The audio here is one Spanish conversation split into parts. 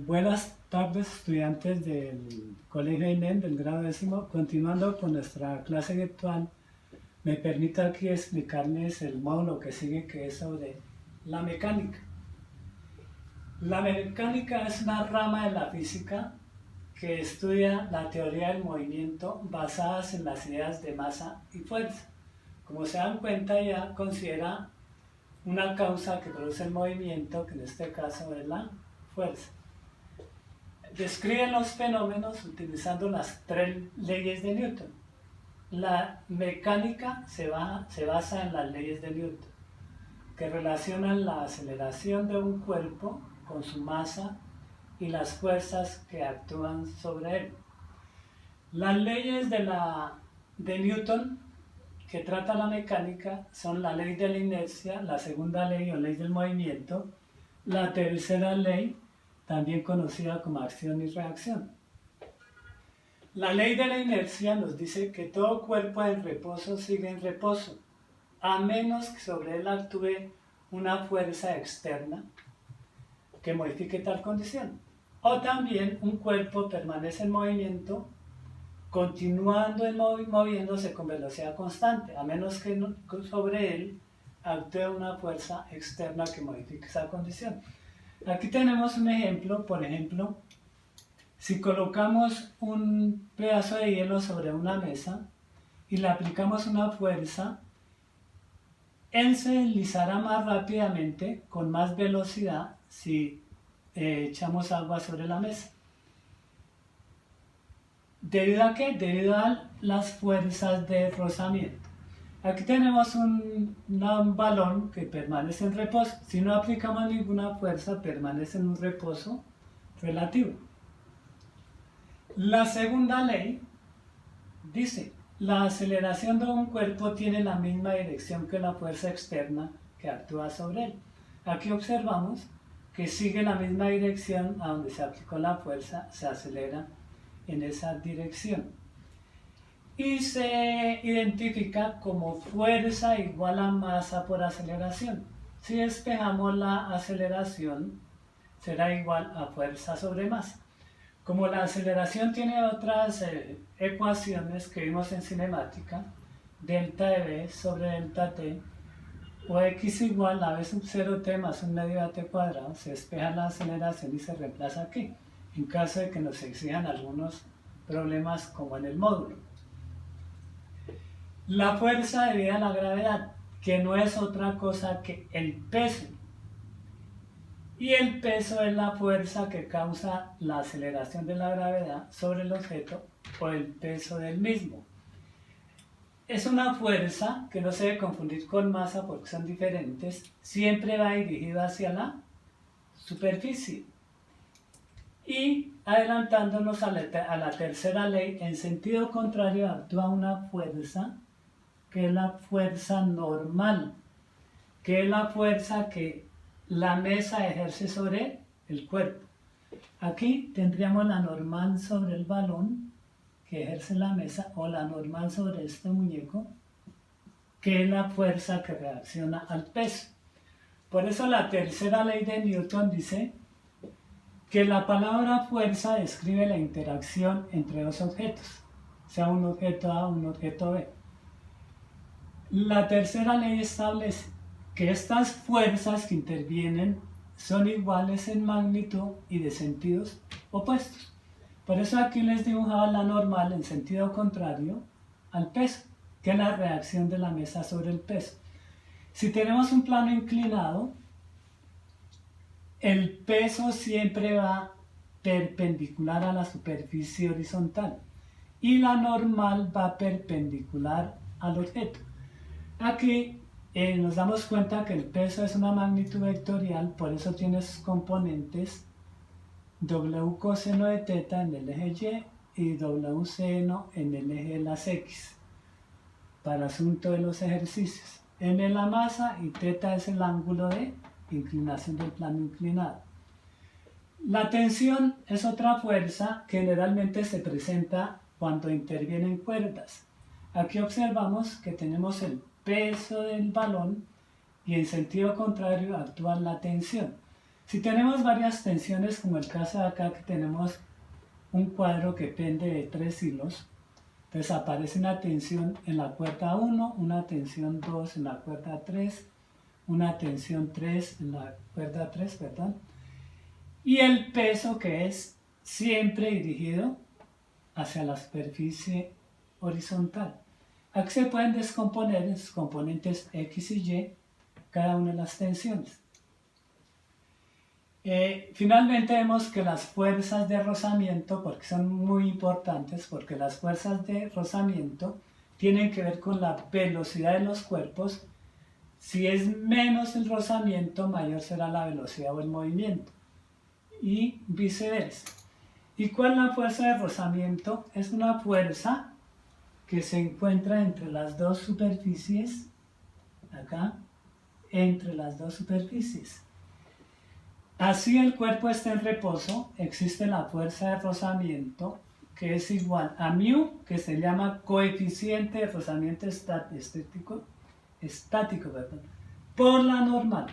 Buenas tardes, estudiantes del Colegio INEM del grado 10º. Continuando con nuestra clase virtual, me permito aquí explicarles el módulo que sigue, que es sobre la mecánica. La mecánica es una rama de la física que estudia la teoría del movimiento basadas en las ideas de masa y fuerza. Como se dan cuenta, ya considera una causa que produce el movimiento, que en este caso es la fuerza. Describe los fenómenos utilizando las 3 leyes de Newton. La mecánica se basa en las leyes de Newton, que relacionan la aceleración de un cuerpo con su masa y las fuerzas que actúan sobre él. Las leyes de Newton que trata la mecánica son la ley de la inercia, la segunda ley o ley del movimiento, la tercera ley, también conocida como acción y reacción. La ley de la inercia nos dice que todo cuerpo en reposo sigue en reposo, a menos que sobre él actúe una fuerza externa que modifique tal condición. O también un cuerpo permanece en movimiento, continuando moviéndose con velocidad constante, a menos que sobre él actúe una fuerza externa que modifique esa condición. Aquí tenemos un ejemplo. Por ejemplo, si colocamos un pedazo de hielo sobre una mesa y le aplicamos una fuerza, él se deslizará más rápidamente, con más velocidad, si echamos agua sobre la mesa. ¿Debido a qué? Debido a las fuerzas de rozamiento. Aquí tenemos un balón que permanece en reposo. Si no aplicamos ninguna fuerza, permanece en un reposo relativo. La segunda ley dice: la aceleración de un cuerpo tiene la misma dirección que la fuerza externa que actúa sobre él. Aquí observamos que sigue la misma dirección a donde se aplicó la fuerza, se acelera en esa dirección. Y se identifica como fuerza igual a masa por aceleración. Si despejamos la aceleración, será igual a fuerza sobre masa. Como la aceleración tiene otras ecuaciones que vimos en cinemática, delta de v sobre delta t, o x igual a v sub 0t más 1 medio a t cuadrado, se despeja la aceleración y se reemplaza aquí, en caso de que nos exijan algunos problemas como en el módulo. La fuerza debida a la gravedad, que no es otra cosa que el peso. Y el peso es la fuerza que causa la aceleración de la gravedad sobre el objeto o el peso del mismo. Es una fuerza que no se debe confundir con masa porque son diferentes, siempre va dirigida hacia la superficie. Y adelantándonos a la tercera ley, en sentido contrario actúa una fuerza que es la fuerza normal, que es la fuerza que la mesa ejerce sobre el cuerpo. Aquí tendríamos la normal sobre el balón que ejerce la mesa, o la normal sobre este muñeco, que es la fuerza que reacciona al peso. Por eso la tercera ley de Newton dice que la palabra fuerza describe la interacción entre dos objetos, sea un objeto A o un objeto B. La tercera ley establece que estas fuerzas que intervienen son iguales en magnitud y de sentidos opuestos. Por eso aquí les dibujaba la normal en sentido contrario al peso, que es la reacción de la mesa sobre el peso. Si tenemos un plano inclinado, el peso siempre va perpendicular a la superficie horizontal y la normal va perpendicular al objeto. Aquí nos damos cuenta que el peso es una magnitud vectorial, por eso tiene sus componentes W coseno de teta en el eje Y y W seno en el eje de las X, para asunto de los ejercicios. M es la masa y teta es el ángulo de inclinación del plano inclinado. La tensión es otra fuerza que generalmente se presenta cuando intervienen cuerdas. Aquí observamos que tenemos el peso del balón y en sentido contrario actúa la tensión. Si tenemos varias tensiones, como el caso de acá que tenemos un cuadro que pende de 3 hilos, entonces aparece una tensión en la cuerda 1, una tensión 2 en la cuerda 3, una tensión 3 en la cuerda 3, perdón, y el peso que es siempre dirigido hacia la superficie horizontal. Aquí se pueden descomponer en sus componentes X y Y cada una de las tensiones. Finalmente vemos que las fuerzas de rozamiento, porque son muy importantes, porque las fuerzas de rozamiento tienen que ver con la velocidad de los cuerpos. Si es menos el rozamiento, mayor será la velocidad o el movimiento, y viceversa. ¿Y cuál es la fuerza de rozamiento? Es una fuerza que se encuentra entre las dos superficies, acá, entre las dos superficies. Así el cuerpo está en reposo, existe la fuerza de rozamiento que es igual a μ, que se llama coeficiente de rozamiento estático, por la normal.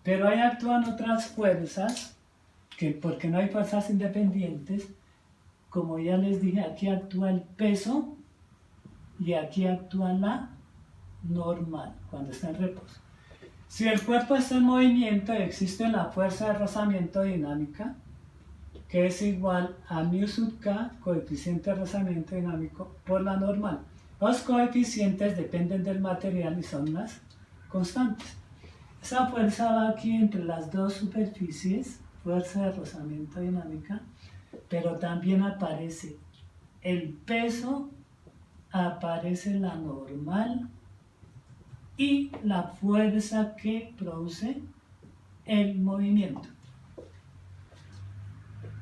Pero ahí actúan otras fuerzas, que porque no hay fuerzas independientes, como ya les dije, aquí actúa el peso y aquí actúa la normal, cuando está en reposo. Si el cuerpo está en movimiento, existe la fuerza de rozamiento dinámica, que es igual a μ sub k, coeficiente de rozamiento dinámico, por la normal. Los coeficientes dependen del material y son las constantes. Esa fuerza va aquí entre las dos superficies, fuerza de rozamiento dinámica, pero también aparece el peso, aparece la normal y la fuerza que produce el movimiento.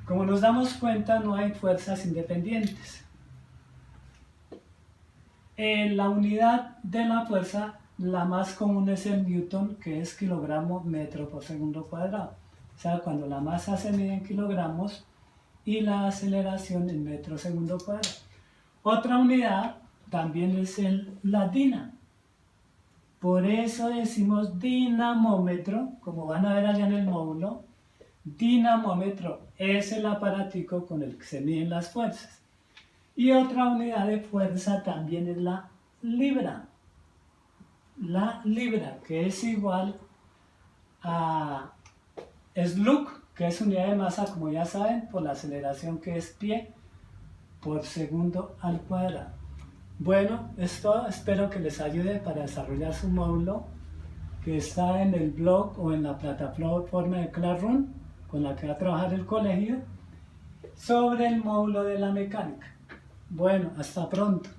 Como nos damos cuenta, no hay fuerzas independientes. La unidad de la fuerza, la más común es el newton, que es kilogramo metro por segundo cuadrado. O sea, cuando la masa se mide en kilogramos y la aceleración en metro segundo cuadrado. Otra unidad también es la dina. Por eso decimos dinamómetro, como van a ver allá en el módulo. Dinamómetro es el aparatico con el que se miden las fuerzas. Y otra unidad de fuerza también es la libra. La libra, que es igual a Slug, que es unidad de masa, como ya saben, por la aceleración que es pie por segundo al cuadrado. Bueno, es todo. Espero que les ayude para desarrollar su módulo, que está en el blog o en la plataforma de Classroom con la que va a trabajar el colegio, sobre el módulo de la mecánica. Bueno, hasta pronto.